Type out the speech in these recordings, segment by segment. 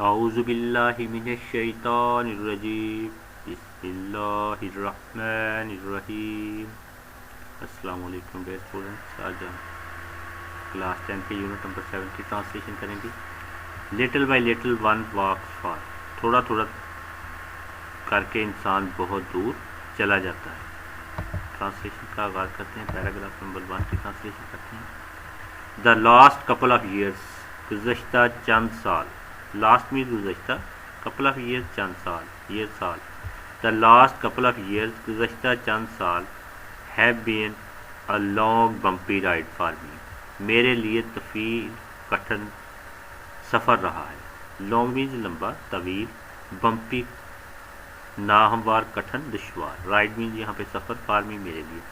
اعوذ باللہ من الشیطان الرجیم بسم اللہ الرحمن الرحیم۔ السلام علیکم ڈیئر اسٹوڈنٹس، آج ہم کلاس 10 کے یونٹ نمبر 7 کی ٹرانسلیشن کریں گے۔ Little by little one walks for, تھوڑا تھوڑا کر کے انسان بہت دور چلا جاتا ہے۔ ٹرانسلیشن کا آغاز کرتے ہیں، پیراگراف نمبر 1 کی ٹرانسلیشن کرتے ہیں۔ دا لاسٹ کپل آف ایئرس، گزشتہ چند سال، لاسٹ مینز گزشتہ، کپل آف ایئرس چند سال، یہ سال۔ The last couple of years, گزشتہ چند سال، have been a long bumpy ride for me, میرے لیے طویل کٹھن سفر رہا ہے۔ لانگ مینز لمبا، طویل، بمپی ناہموار، کٹھن، دشوار، رائڈ مینز یہاں پہ سفر، فار می میرے لیے۔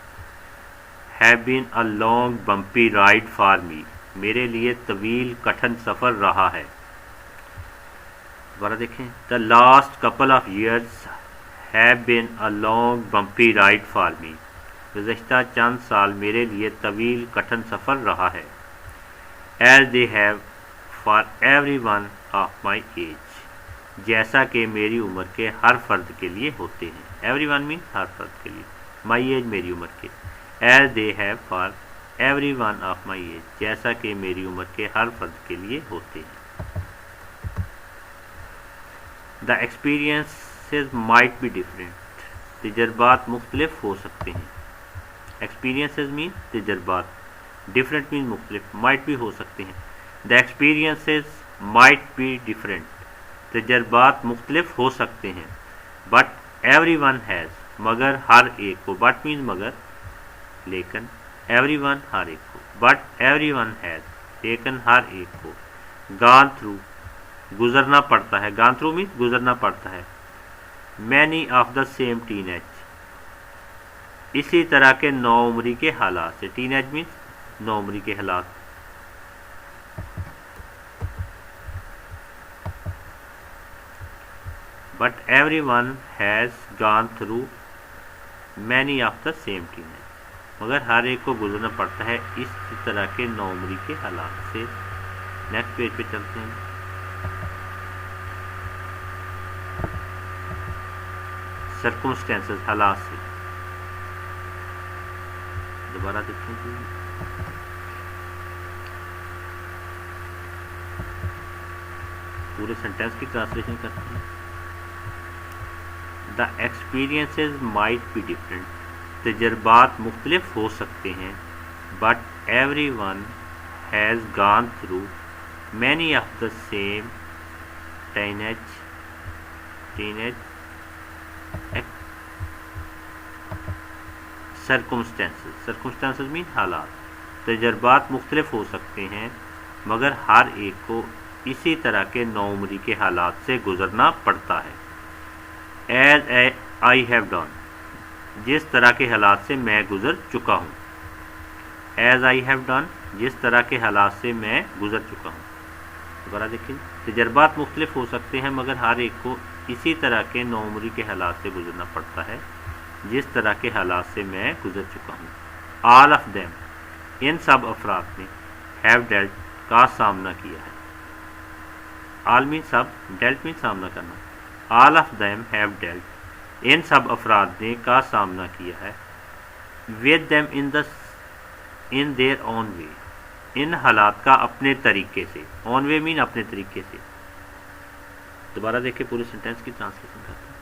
Have been a long bumpy ride for me, میرے لیے طویل کٹھن سفر رہا ہے۔ دوبارہ دیکھیں، the last couple of years have been a long bumpy ride for me, گزشتہ چند سال میرے لیے طویل کٹھن سفر رہا ہے۔ As they have for every one of my age, جیسا کہ میری عمر کے ہر فرد کے لیے ہوتے ہیں۔ ایوری ون مین ہر فرد کے لیے، مائی ایج میری عمر کے۔ As they have for every one of my age, جیسا کہ میری عمر کے ہر فرد کے لیے ہوتے ہیں۔ The experiences might be different, تجربات مختلف ہو سکتے ہیں۔ ایکسپیرئنسز مین تجربات، ڈفرینٹ مین مختلف، مائٹ بھی ہو سکتے ہیں۔ The experiences might be different, تجربات مختلف ہو سکتے ہیں۔ بٹ ایوری ون ہیز، مگر ہر ایک کو، بٹ مینز مگر، لیکن، ایوری ون ہر ایک کو، بٹ ایوری ون ہیز، لیکن ہر ایک کو، گان تھرو، گزرنا پڑتا ہے، گان تھرو مینز گزرنا پڑتا ہے۔ Many of the same teenage, اسی طرح کے نوعمری کے حالات سے، ٹین ایج مینز نوعمری کے حالات۔ But every one has gone through many of the same teenage, مگر ہر ایک کو گزرنا پڑتا ہے اس طرح کے نوعمری کے حالات سے۔ نیکسٹ پیج پہ چلتے ہیں۔ سرکمسٹینسز، حالات سے۔ دوبارہ دیکھیں گے، پورے سینٹینس کی ٹرانسلیشن کرتے ہیں۔ The experiences might be different, تجربات مختلف ہو سکتے ہیں۔ But every one has gone through many of the same teenage, circumstances مین حالات، تجربات مختلف ہو سکتے ہیں، مگر ہر ایک کو اسی طرح کے نوعمری کے حالات سے گزرنا پڑتا ہے۔ ایز آئی ہیو ڈن، جس طرح کے حالات سے میں گزر چکا ہوں۔ ایز آئی ہیو ڈن، جس طرح کے حالات سے میں گزر چکا ہوں۔ دوبارہ دیکھیں، تجربات مختلف ہو سکتے ہیں، مگر ہر ایک کو اسی طرح کے نوعمری کے حالات سے گزرنا پڑتا ہے، جس طرح کے حالات سے میں گزر چکا ہوں۔ آل آف دیم، ان سب افراد نے، ہیو ڈیلٹ، کا سامنا کیا ہے۔ آل مین سب، ڈیلٹ مین سامنا کرنا۔ All of them have dealt, ان سب افراد نے کا سامنا کیا ہے۔ With them in their own way, ان حالات کا اپنے طریقے سے۔ اون وے مین اپنے طریقے سے۔ دوبارہ دیکھیں، پورے سینٹینس کی ٹرانسلیشن کرتے ہیں۔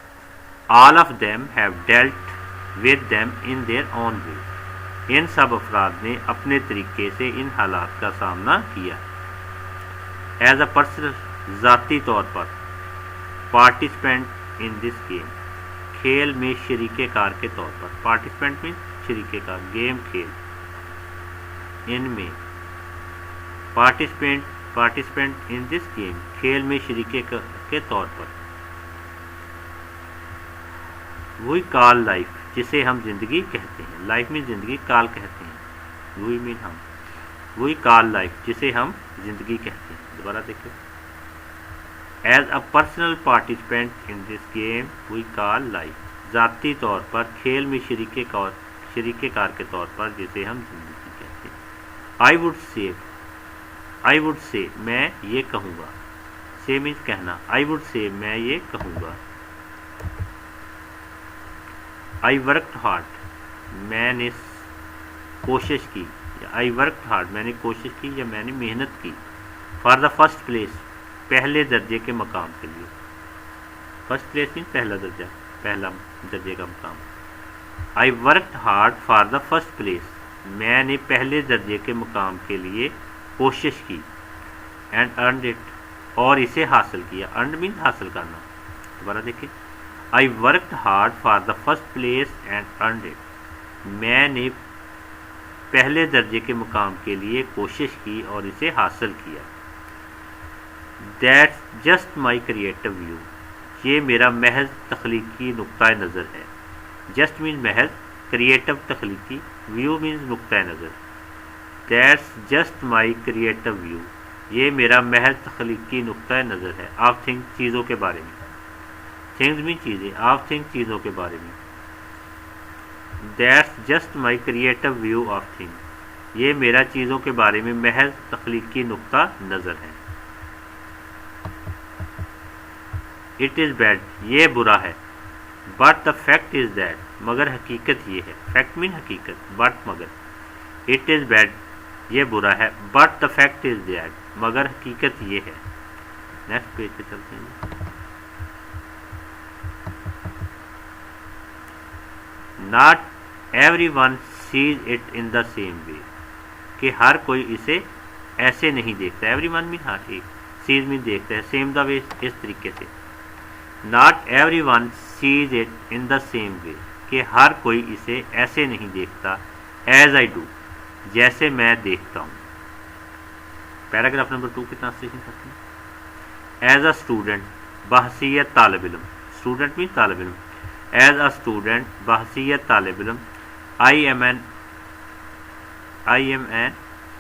All of them have dealt with them in their own way, ان سب افراد نے اپنے طریقے سے ان حالات کا سامنا کیا۔ ایز اے پرسن، ذاتی طور پر، پارٹیسپینٹ ان دس گیم، کھیل میں شریک کار کے طور پر۔ پارٹیسپینٹ میں شریک کار، گیم کھیل، ان میں، پارٹیسپینٹ ان دس گیم، کھیل میں شریک کے طور پر۔ وہی کال لائف، جسے ہم زندگی کہتے ہیں۔ لائف میں زندگی، کال کہتے ہیں، وہی مین ہم، وہی کال لائف، جسے ہم زندگی کہتے ہیں۔ دوبارہ دیکھیں، as a personal participant in this game we call life, ذاتی طور پر کھیل میں شریک کار کے طور پر، جسے ہم زندگی کہتے ہیں۔ آئی وڈ سے، میں یہ کہوں گا، سے مینس کہنا. آئی وڈ سے میں یہ کہوں گا. آئی ورکڈ ہارڈ میں نے کوشش کی. آئی ورکڈ ہارڈ میں نے کوشش کی یا میں نے محنت کی. فار دا فرسٹ پلیس پہلے درجے کے مقام کے لیے. فرسٹ پلیس مینس پہلا درجہ, پہلا درجے کا مقام. I worked hard for the first place میں نے پہلے درجے کے مقام کے لیے کوشش کی. اینڈ ارنڈ اٹ اور اسے حاصل کیا. ارنڈ مینس حاصل کرنا. دوبارہ دیکھیں. I worked hard for the first place and earned it میں نے پہلے درجے کے مقام کے لیے کوشش کی اور اسے حاصل کیا. That's just my creative view یہ میرا محض تخلیقی نقطۂ نظر ہے. جسٹ مینس محض, کریٹو تخلیقی, ویو مینس نقطۂ نظر. That's just my creative view یہ میرا محض تخلیقی نقطۂ نظر ہے. آف تھنگ چیزوں کے بارے میں. تھنگز مین چیزیں. آف تھنگ چیزوں کے بارے میں. That's just my creative view of thing یہ میرا چیزوں کے بارے میں محض تخلیقی نقطہ نظر ہے. اٹ از بیڈ یہ برا ہے. But the fact is that مگر حقیقت یہ ہے. فیکٹ مین حقیقت, بٹ مگر. اٹ از بیڈ یہ برا ہے. But the fact is that مگر حقیقت یہ ہے. نیکسٹ پیج پہ چلتے ہیں. Not everyone says it in the same way کہ ہر کوئی اسے ایسے نہیں دیکھتا. ایوری ون مین ہر ایک, سیز مین دیکھتا ہے, سیم دا وے اس طریقے سے. Not everyone says it in the same way کہ ہر کوئی اسے ایسے نہیں دیکھتا. ایز آئی ڈو جیسے میں دیکھتا ہوں. پیراگراف نمبر 2 کی ٹرانسلیشن کرتے ہیں. ایز اے اسٹوڈنٹ بحیثیت طالب علم. اسٹوڈنٹ مین طالب علم. ایز اے اسٹوڈنٹ بحیثیت طالب علم I am an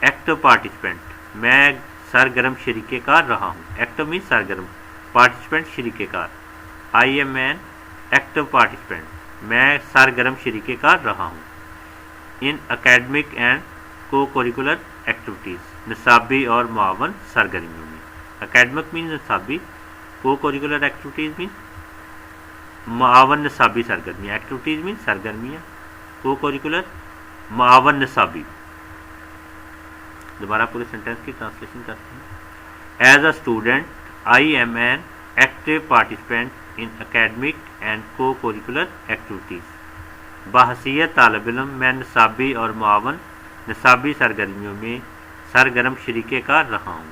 active participant میں سرگرم شریک کار رہا ہوں. ایکٹو مین سرگرم, پارٹیسپینٹ شریک کار. I am an active participant میں سرگرم شریک کار رہا ہوں. ان اکیڈمک اینڈ کو کوریکولر ایکٹیویٹیز نصابی اور معاون سرگرمیوں میں. اکیڈمک مین نصابی, کو کوریکولر ایکٹیویٹیز مین معاون نصابی سرگرمیاں. ایکٹیویٹیز مین سرگرمیاں, کو کوریکولر معاون نصابی. دوبارہ پورے سینٹینس کی ٹرانسلیشن کرتے ہیں. As a student I am an active participant in academic and کو کوریکولر ایکٹیویٹیز. بحیثیت طالب علم میں نصابی اور معاون نصابی سرگرمیوں میں سرگرم شریک کار رہا ہوں.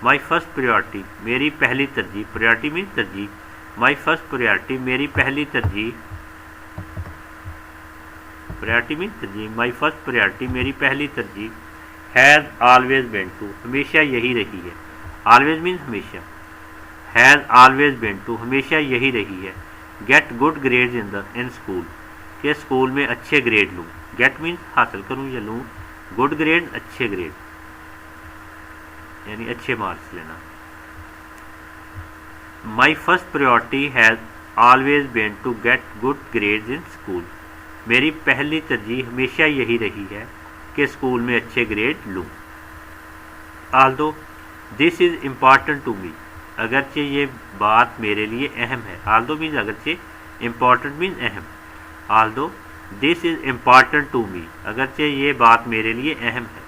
مائی فرسٹ پریورٹی میری پہلی ترجیح. پریورٹی مین ترجیح. مائی فرسٹ پریورٹی میری پہلی ترجیح. پریورٹی مین ترجیح. مائی فرسٹ پریورٹی میری پہلی ترجیح ہیز آلویز بین ٹو ہمیشہ یہی رہی ہے. آلویز مین ہمیشہ. ہیز آلویز بین ٹو ہمیشہ یہی رہی ہے. Get good grades in school کہ اسکول میں اچھے گریڈ لوں. گیٹ مینس حاصل کروں یا لوں. گڈ گریڈ اچھے گریڈ یعنی اچھے مارکس لینا. My first priority has always been to get good grades in school میری پہلی ترجیح ہمیشہ یہی رہی ہے کہ اسکول میں اچھے گریڈ لوں. آلدو دس از امپارٹنٹ ٹو می اگرچہ یہ بات میرے لیے اہم ہے. آلدو مینز اگرچہ, امپورٹنٹ مینز اہم. آلدو دس از امپارٹنٹ ٹو می اگرچہ یہ بات میرے لیے اہم ہے.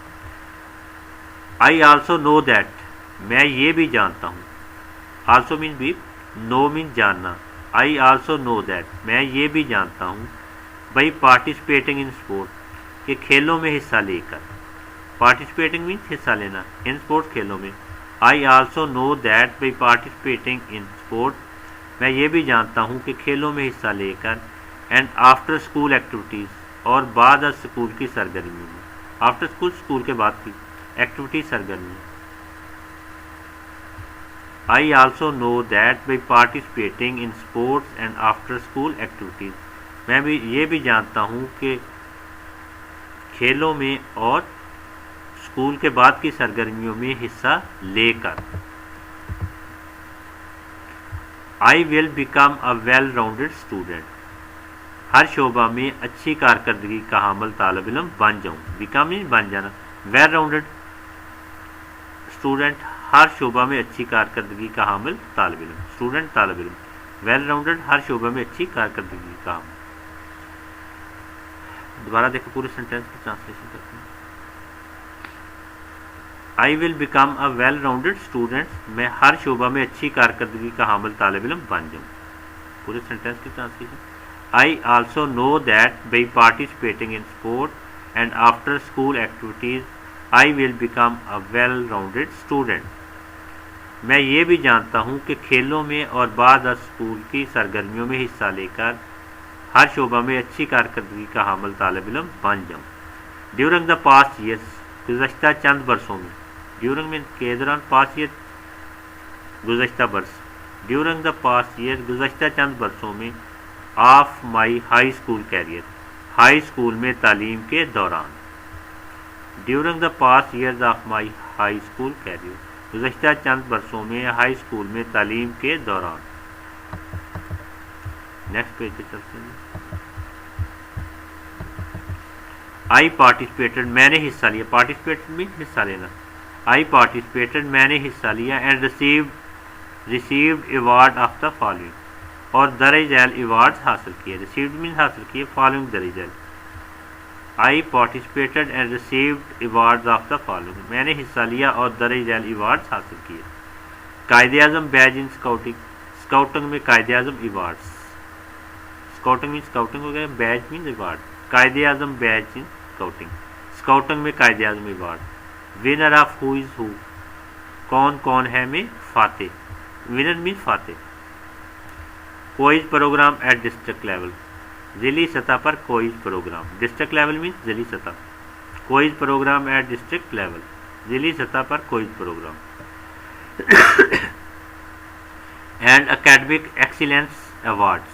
آئی آلسو نو دیٹ میں یہ بھی جانتا ہوں. آلسو مینز بھی, نو مینز جاننا. آئی آلسو نو دیٹ میں یہ بھی جانتا ہوں. بائی پارٹیسپیٹنگ ان اسپورٹ کہ کھیلوں میں حصہ لے کر. پارٹیسپیٹنگ مینز حصہ لینا ان اسپورٹس کھیلوں میں. I also know that by participating in sport میں یہ بھی جانتا ہوں کہ کھیلوں میں حصہ لے کر. اینڈ آفٹر اسکول ایکٹیویٹیز اور بعد از اسکول کی سرگرمیوں میں. آفٹر اسکول اسکول کے بعد کی ایکٹیویٹیز سرگرمی. I also know that by participating in sports and after school activities میں بھی یہ بھی جانتا ہوں کہ کھیلوں میں اور اسکول کے بعد کی سرگرمیوں میں حصہ لے کر. I will become a well rounded student ہر شعبہ میں اچھی کارکردگی کا حامل طالب علم بن جاؤں. بیکم بن جانا. ویل راؤنڈیڈ اسٹوڈنٹ ہر شعبہ میں اچھی کارکردگی کا حامل طالب علم. اسٹوڈنٹ طالب علم. ویل راؤنڈڈ ہر شعبہ میں اچھی کارکردگی کا حامل. دوبارہ دیکھو پورے سینٹینس کی ٹرانسلیشن کرتے ہیں. I will become a well rounded student. میں ہر شعبہ میں اچھی کارکردگی کا حامل طالب علم بن جاؤں. پورے سینٹینس کی translation. I also know that by participating in sport and after school activities I will become a well rounded student. میں یہ بھی جانتا ہوں کہ کھیلوں میں اور بعد از اسکول کی سرگرمیوں میں حصہ لے کر ہر شعبہ میں اچھی کارکردگی کا حامل طالب علم بن جاؤں. During the past years. گزشتہ چند برسوں میں. ڈیورنگ میں کے دوران. پاسٹ ایئر گزشتہ برس. ڈیورنگ دا پاسٹ ایئر گزشتہ چند برسوں میں. Of my high school career. High school میں تعلیم کے دوران. During the past years of my high school career. گزشتہ چند برسوں میں ہائی اسکول میں تعلیم کے دوران. نیکسٹ پیج پہ چلتے ہیں. آئی پارٹیسپیٹڈ. میں نے حصہ لیا. پارٹیسپیٹڈ میں حصہ لینا. آئی پارٹیسپیٹڈ. میں نے حصہ لیا. And received award of the following. اور درج ذیل ایوارڈ حاصل کیے. ریسیوڈ مین حاصل کیے. فالوئنگ درج ذیل. I participated and received award of the following. میں نے حصہ لیا اور درج ذیل ایوارڈ حاصل کیے. قائد Azam badge in scouting. Scouting میں قائد اعظم ایوارڈس. اسکاؤٹنگ میں اسکاؤٹنگ ہو گیا. بیج مین award. Quaid Azam badge in scouting. Scouting میں Quaid Azam award. Winner of who is who. کون کون ہے میں فاتح. ونر مین فاتح. Quiz program at district level. ضلعی سطح پر کوئز پروگرام. ڈسٹرکٹ لیول مین ضلعی سطح. Quiz program at district level. ضلعی سطح پر quiz program. And academic excellence awards.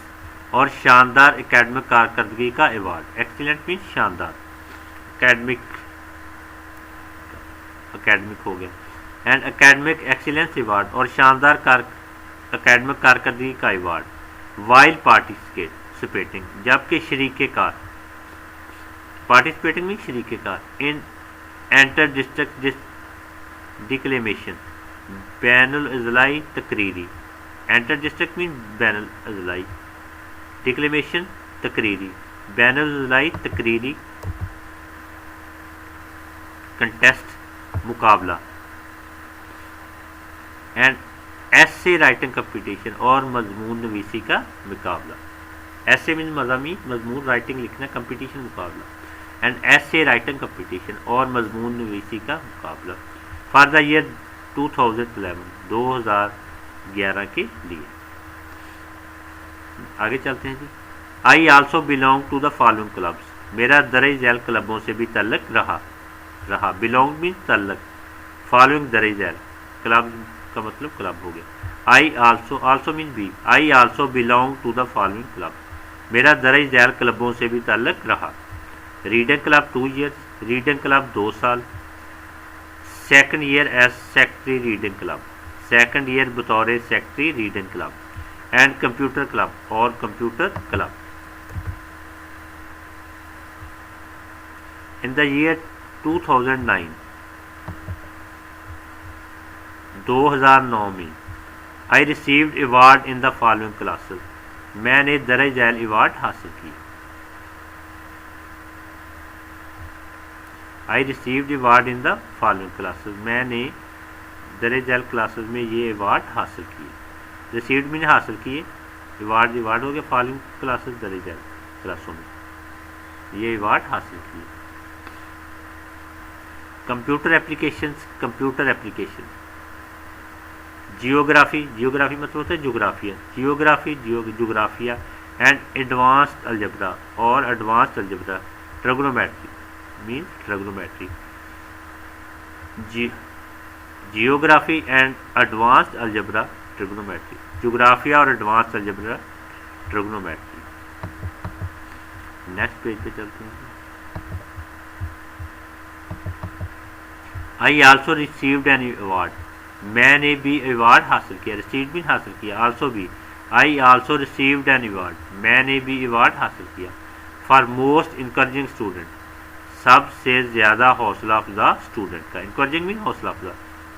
اور شاندار اکیڈمک کارکردگی کا ایوارڈ. ایکسیلنٹ مین شاندار. اکیڈمک ہو گیا. اینڈ اکیڈمک ایکسیلنس ایوارڈ اور شاندار اکیڈمک کارکردگی کا ایوارڈ. While participating. جبکہ شریک کار. پارٹیسپیٹنگ میں شریک کار. Inter district declamation. بین الاضلاعی تقریری. انٹر ڈسٹرکٹ مین بین الاضلاعی. ڈکلیمیشن تقریری. بین الاضلاعی تقریری. کنٹیسٹ مقابلہ. اینڈ ایسے رائٹنگ کمپٹیشن اور مضمون نویسی کا مقابلہ. ایسے مین مضامین مضمون رائٹنگ لکھنا. کمپٹیشن مقابلہ. اینڈ ایسے رائٹنگ کمپٹیشن اور مضمون نویسی کا مقابلہ. For the year 2011. 2011 کے لیے. آگے چلتے ہیں جی. I also belong to the following clubs. میرا درج ذیل کلبوں سے بھی تعلق رہا. بلونگ مین تعلق. فالوئنگ درج ذیل. کلب کا مطلب کلب ہو گیا. آئی آلسو مین بھی. I also belong to the following club. میرا درج ذیل کلبوں سے بھی تعلق رہا. Reading club 2 years. Reading club 2 سال. Second year as secretary reading club. Second year بطور secretary reading club. And computer club اور computer club. In the year 2009. 2009 میں. I received award in the following classes. میں نے درج ذیل award حاصل کی. I received award in the following classes. میں نے درج ذیل کلاسز میں یہ ایوارڈ حاصل کیے. ریسیوڈ میں نے حاصل کیے. ایوارڈ ہو گیا. فالوئنگ کلاسز درج ذیل کلاسوں میں یہ ایوارڈ حاصل کیے. Computer application. جیوگرافی مطلب ہوتا ہے جغرافیہ. جغرافیہ اینڈ ایڈوانسڈ الجبرا اور advanced algebra. Trigonometry. Geography and advanced algebra trigonometry. جغرافیہ اور advanced algebra trigonometry. Next page پہ چلتے ہیں. I also received an award. میں نے بھی ایوارڈ حاصل کیا. ریسیوڈ بھی حاصل کیا. آلسو بھی. I also received an award. میں نے بھی ایوارڈ حاصل کیا. For most encouraging student. سب سے زیادہ حوصلہ افزا اسٹوڈنٹ کا. انکریجنگ بھی حوصلہ افزا.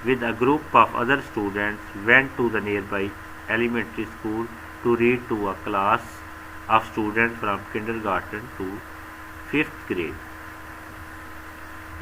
with a group of other students went to the nearby elementary school to read to a class of students from kindergarten to 5th grade.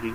3।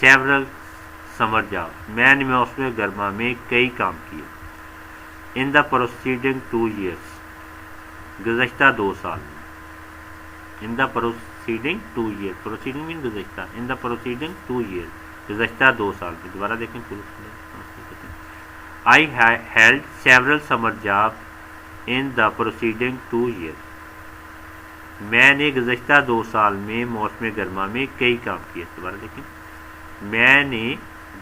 Several summer job, میں نے موسم گرما میں کئی کام کیے. ان دا پروسیڈنگ 2 years، گزشتہ 2 سال میں. ان دا پروسیڈنگ 2 years، پروسیڈنگ مین گزشتہ، ان دا پروسیڈنگ 2 years، گزشتہ 2 سال میں. دوبارہ دیکھیں I held several summer job in the proceeding 2 years، میں نے گزشتہ 2 سال میں موسم گرما میں کئی کام کیے. دوبارہ دیکھیں، میں نے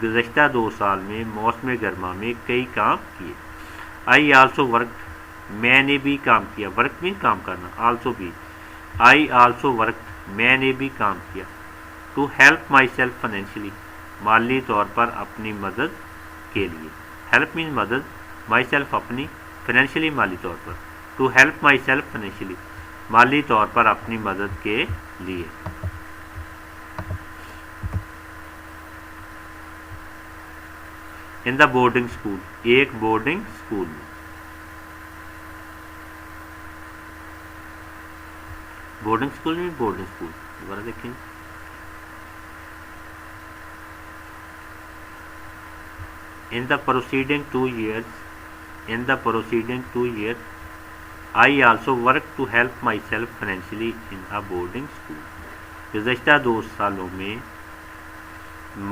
گزشتہ 2 سال میں موسم گرما میں کئی کام کیے. آئی آلسو ورک، میں نے بھی کام کیا. ورک مین کام کرنا، آلسو بھی. آئی آلسو ورک، میں نے بھی کام کیا. To help myself financially, مالی طور پر اپنی مدد کے لیے. ہیلپ مین مدد، مائی سیلف اپنی، فائنینشلی مالی طور پر. To help myself financially, مالی طور پر اپنی مدد کے لیے. ان دا بورڈنگ اسکول، ایک بورڈنگ اسکول میں. بورڈنگ اسکول میں بورڈنگ اسکول. دوبارہ دیکھیں، in the proceeding 2 years، in the proceeding 2 years I also work to help myself financially in a boarding school. گزشتہ 2 سالوں میں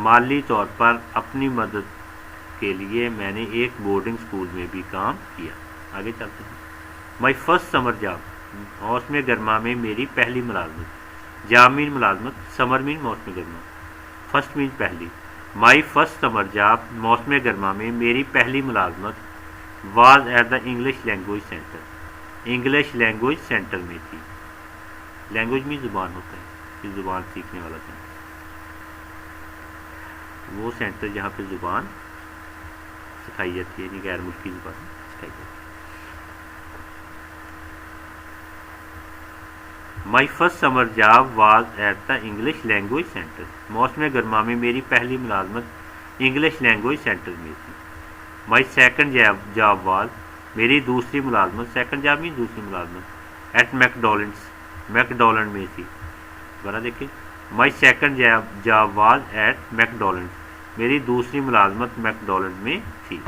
مالی طور پر اپنی مدد کے لیے میں نے ایک بورڈنگ اسکول میں بھی کام کیا. آگے چلتے ہیں. مائی فرسٹ سمر جاب، موسم گرما میں میری پہلی ملازمت. جاب مین ملازمت، سمر مین موسم گرما. فرسٹ مین پہلی. مائی فرسٹ سمر جاب، موسم گرما میں میری پہلی ملازمت was at the English language centre, English language centre میں تھی. لینگویج میں زبان ہوتا ہے، یہ زبان سیکھنے والا سینٹر، وہ سینٹر جہاں پہ زبان سکھائی جاتی ہے، یعنی غیر ملکی زبان سکھائی جاتی ہے. My first summer job was at the English language centre, موسم گرما میں میری پہلی ملازمت انگلش لینگویج سینٹر میں تھی. مائی سیکنڈ جاب واز، میری دوسری ملازمت، سیکنڈ جاب میں دوسری ملازمت، ایٹ میکڈونلڈ میں تھی. دوبارہ دیکھیں، my second job was at McDonald, میری دوسری ملازمت میکڈونلڈ میں تھی.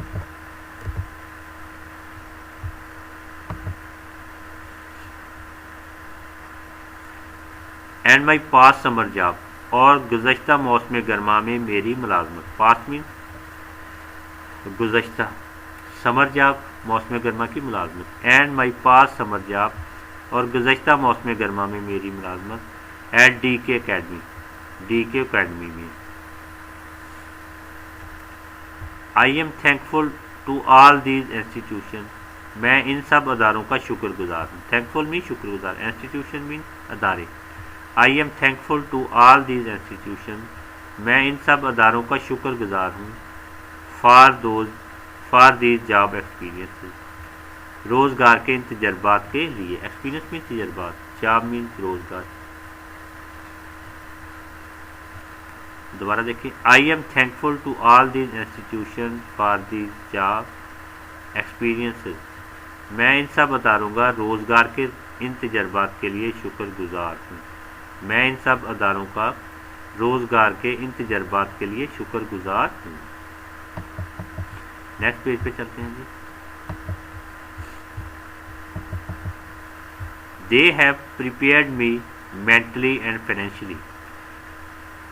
And my pass summer job, اور گزشتہ موسم گرما میں میری ملازمت. پاس مین گزشتہ، سمر جاب موسم گرما کی ملازمت. And my pass summer job, اور گزشتہ موسم گرما میں میری ملازمت at D K academy, D K academy میں. I am thankful to all these institution, میں ان سب اداروں کا شکر گزار ہوں. تھینکفل مین شکر گزار، انسٹیٹیوشن مین ادارے. I am thankful to all these institution, میں ان سب اداروں کا شکر گزار ہوں. فار دیز جاب ایکسپیرینس، روزگار کے ان تجربات کے لیے. ایکسپیرینس میں تجربات، جاب مین روزگار. دوبارہ دیکھیں، I am thankful to all these institution for these job experience, میں ان سب اداروں کا روزگار کے ان تجربات کے لیے شکر گزار ہوں. میں ان سب اداروں کا روزگار کے ان تجربات کے لیے شکر گزار ہوں. نیکسٹ پیج پہ چلتے ہیں جی. They have prepared me mentally and financially,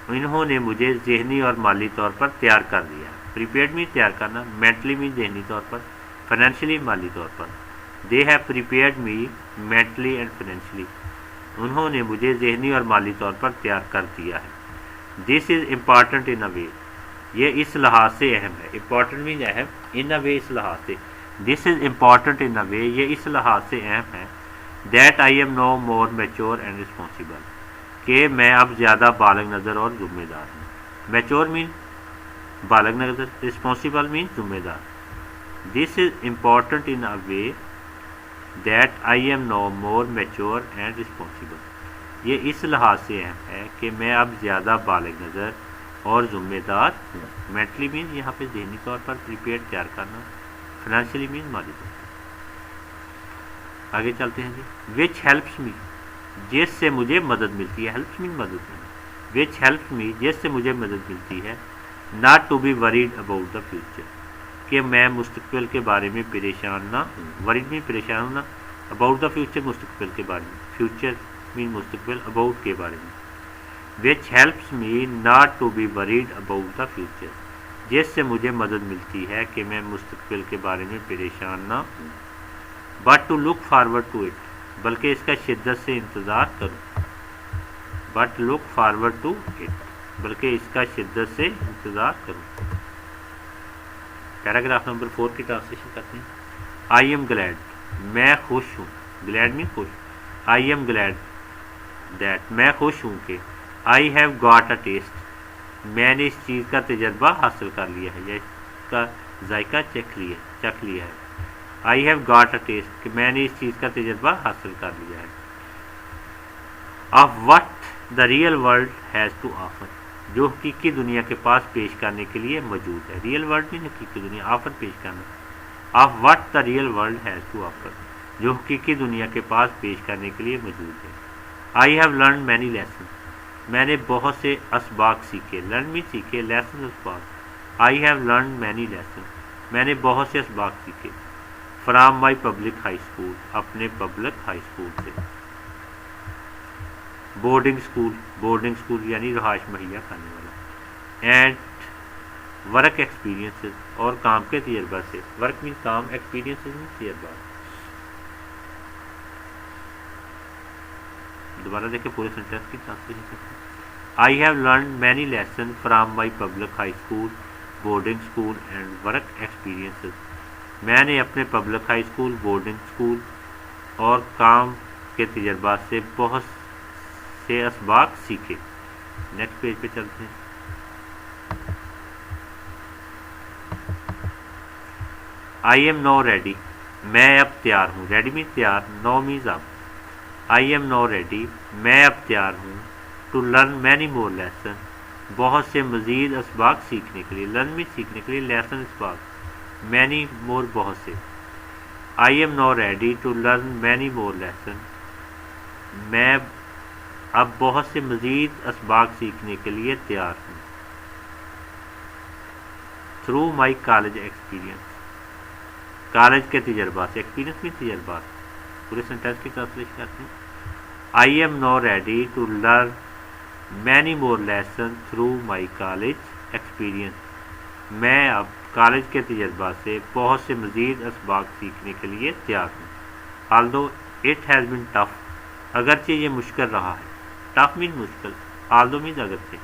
انہوں نے مجھے ذہنی اور مالی طور پر تیار کر دیا. پریپیئرڈ می تیار کرنا، مینٹلی می ذہنی طور پر، فائنینشلی مالی طور پر. They have prepared me mentally and financially, انہوں نے مجھے ذہنی اور مالی طور پر تیار کر دیا ہے. دس از امپارٹنٹ ان اے وے، یہ اس لحاظ سے اہم ہے. امپارٹنٹ مین اہم، ان اے وے اس لحاظ سے. دس از امپارٹنٹ ان اے وے، یہ اس لحاظ سے اہم ہے. That I am now more mature and responsible, کہ میں اب زیادہ بالغ نظر اور ذمہ دار ہوں. میچور مین بالغ نظر، رسپانسبل مین ذمہ دار. This is important in a way that I am now more mature and responsible, یہ اس لحاظ سے اہم ہے کہ میں اب زیادہ بالغ نظر اور ذمہ دار ہوں. مینٹلی مین یہاں پہ ذہنی طور پر پریپیئر تیار کرنا، فائنینشلی مین مالی طور پر. آگے چلتے ہیں جی. وچ ہیلپس می، جس سے مجھے مدد ملتی ہے. ہیلپس مین مدد ملنا. وچ ہیلپ می جس سے مجھے مدد ملتی ہے، not to be worried about the future کہ میں مستقبل کے بارے میں پریشان نہ ہوں، وریڈ میں پریشان ہونا، اباؤٹ دا فیوچر مستقبل کے بارے میں، فیوچر مین مستقبل، اباؤٹ کے بارے میں، which helps me not to be worried about the future جس سے مجھے مدد ملتی ہے کہ میں مستقبل کے بارے میں پریشان نہ ہوں، but to look forward to it بلکہ اس کا شدت سے انتظار کروں، but look forward to it بلکہ اس کا شدت سے انتظار کروں۔ پیراگراف نمبر 4 کی ٹرانسلیشن کرتے ہیں۔ آئی ایم گلیڈ، میں خوش ہوں، گلیڈ میں خوش، آئی ایم گلیڈ دیٹ میں خوش ہوں کہ I have got a test میں نے اس چیز کا تجربہ حاصل کر لیا ہے یا اس کا ذائقہ چکھ لیا ہے۔ I have got a test کہ میں نے اس چیز کا تجربہ حاصل کر لیا ہے۔ Of what the real world has to offer جو حقیقی دنیا کے پاس پیش کرنے کے لیے موجود ہے۔ ریئل ورلڈ میں حقیقی دنیا، آفر پیش کرنا۔ Of what the real world has to offer جو حقیقی دنیا کے پاس پیش کرنے کے لیے موجود ہے۔ I have learn many lesson میں نے بہت سے اسباق سیکھے، لرن میں سیکھے، لیسن اسباق۔ I have learn many lesson میں نے بہت سے اسباق سیکھے، from my public high school اپنے پبلک ہائی اسکول سے۔ بورڈنگ اسکول یعنی رہائش مہیا کرنے والا۔ اینڈ ورک ایکسپیرینسز اور کام کے تجربہ سے، ورک میں کام، ایکسپیرینسز میں تجربہ۔ دوبارہ دیکھیں پورے سینٹینس کی ٹرانسلیشن کرتے ہیں۔ I have learn many lesson from my public high school, boarding school and work experiences میں نے اپنے public high school, boarding school اور کام کے تجربات سے بہت سے اسباق سیکھے۔ نیکسٹ پیج پہ چلتے ہیں۔ آئی ایم نو ریڈی میں اب تیار ہوں، ریڈی میں تیار، نو میز اب۔ آئی ایم نو ریڈی میں اب تیار ہوں، to learn many more lesson بہت سے مزید اسباق سیکھنے کے لیے، لرن میں سیکھنے کے لیے، لیسن اسباق، مینی مور بہت سے۔ I am now ready to learn many more lesson میں اب بہت سے مزید اسباق سیکھنے کے لیے تیار ہوں۔ Through my college experience college کے تجربات سے، ایکسپیرینس میں تجربات۔ پورے سینٹینس کی ٹرانسلیشن کرتے ہیں۔ I am now ready to learn many more lesson through my college experience میں اب کالج کے تجربات سے بہت سے مزید اسباق سیکھنے کے لیے تیار ہوں۔ آلدو اٹ ہیز بین ٹف اگرچہ یہ مشکل رہا ہے، ٹف مین مشکل، آلدو مین اگرچہ،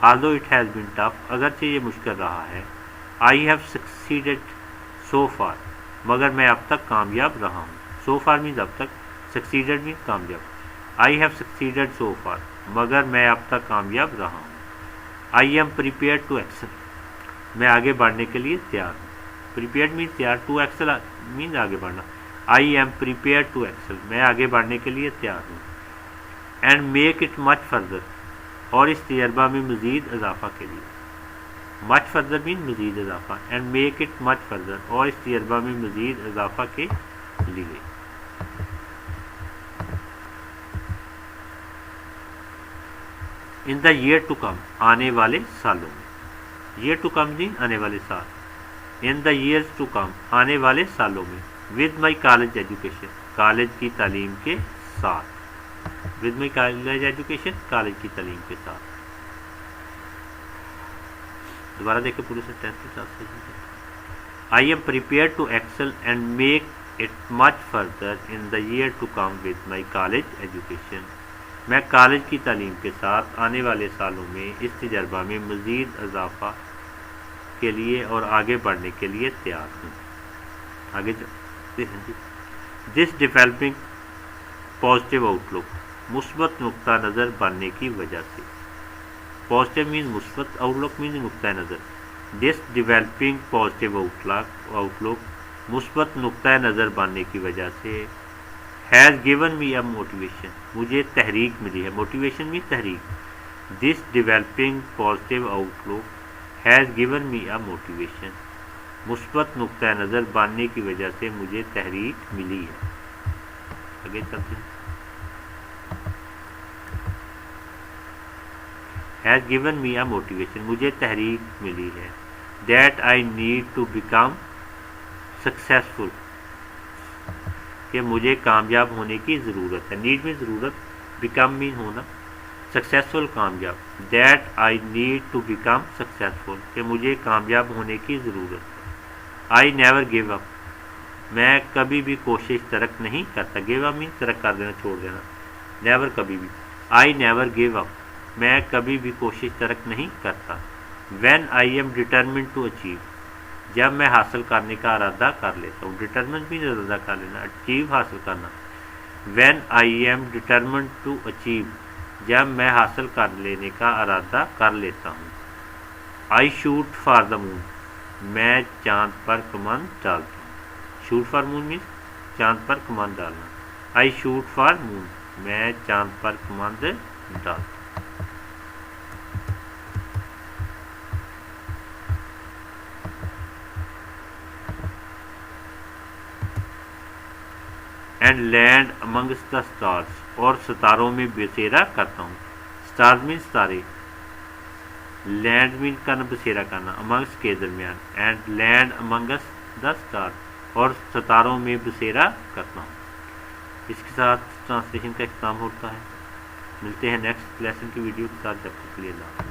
آلدو اٹ ہیز بین ٹف اگرچہ یہ مشکل رہا ہے۔ آئی ہیو سکسیڈڈ سو فار مگر میں اب تک کامیاب رہا ہوں، سو فار مینز اب تک، سکسیڈڈ مینز کامیاب۔ آئی ہیو سکسیڈڈ سو فار مگر میں اب تک کامیاب رہا ہوں۔ I am prepared to excel میں آگے بڑھنے کے لیے تیار ہوں، پریپیئرڈ مینز تیار، ٹو ایکسل مینز آگے بڑھنا۔ I am prepared to excel میں آگے بڑھنے کے لیے تیار ہوں۔ And make it much further اور اس تجربہ میں مزید اضافہ کے لیے، مچ فردر مین مزید اضافہ، and make it much further اور اس تجربہ میں مزید اضافہ کے لیے۔ ان دا ایئر ٹو کم آنے والے سالوں میں، ایئر ٹو کم نہیں آنے والے سال، ان دا ایئرز ٹو کم آنے والے سالوں میں، with my college education college کی تعلیم کے ساتھ، with my college education college کی تعلیم کے ساتھ۔ دوبارہ دیکھیں پورے سینٹینس کی translation. I am prepared to excel and make it much further in the year to come with my college education میں کالج کی تعلیم کے ساتھ آنے والے سالوں میں اس تجربہ میں مزید اضافہ کے لیے اور آگے بڑھنے کے لیے تیار ہوں۔ آگے چلتے ہیں جی۔ دس ڈیولپنگ پازیٹیو آؤٹ لک مثبت نقطہ نظر بننے کی وجہ سے، پازیٹیو مین مثبت، آؤٹ لک مین نقطہ نظر، this developing positive outlook مثبت نقطہ نظر بننے کی وجہ سے، has given me a motivation مجھے تحریک ملی ہے، موٹیویشن میں تحریک، this developing positive outlook has given me a motivation مثبت نقطہ نظر بننے کی وجہ سے مجھے تحریک ملی ہے۔ آگے چلتے ہیں۔ has given me a motivation, مجھے تحریک ملی ہے. that I need to become successful, کہ مجھے کامیاب ہونے کی ضرورت ہے. need میں ضرورت, become میں ہونا, successful کامیاب. that I need to become successful, کہ مجھے کامیاب ہونے کی ضرورت ہے. I never give up, میں کبھی بھی کوشش ترک نہیں کرتا. give up میں ترک کر دینا, چھوڑ دینا. never کبھی بھی. I never give up, میں کبھی بھی کوشش ترک نہیں کرتا. when I am determined to achieve, جب میں حاصل کرنے کا ارادہ کر لیتا ہوں. determined بھی ارادہ کر لینا, achieve حاصل کرنا. when I am determined to achieve, جب میں حاصل کر لینے کا ارادہ کر لیتا ہوں. I shoot for the moon, میں چاند پر کمان ڈالتا ہوں. shoot for moon means چاند پر کمان ڈالنا. I shoot for moon, میں چاند پر کمان ڈالتا ہوں. And land amongst the stars, اور ستاروں میں بسیرا کرتا ہوں. اسٹارز مین ستارے, لینڈ مین کرنا بسیرا کرنا, امنگس کے درمیان. And land amongst the star, اور ستاروں میں بسیرا کرتا ہوں. اس کے ساتھ ٹرانسلیشن کا اختتام ہوتا ہے. ملتے ہیں نیکسٹ لیسن کی ویڈیو کے ساتھ. جب تک کے لیے اللہ.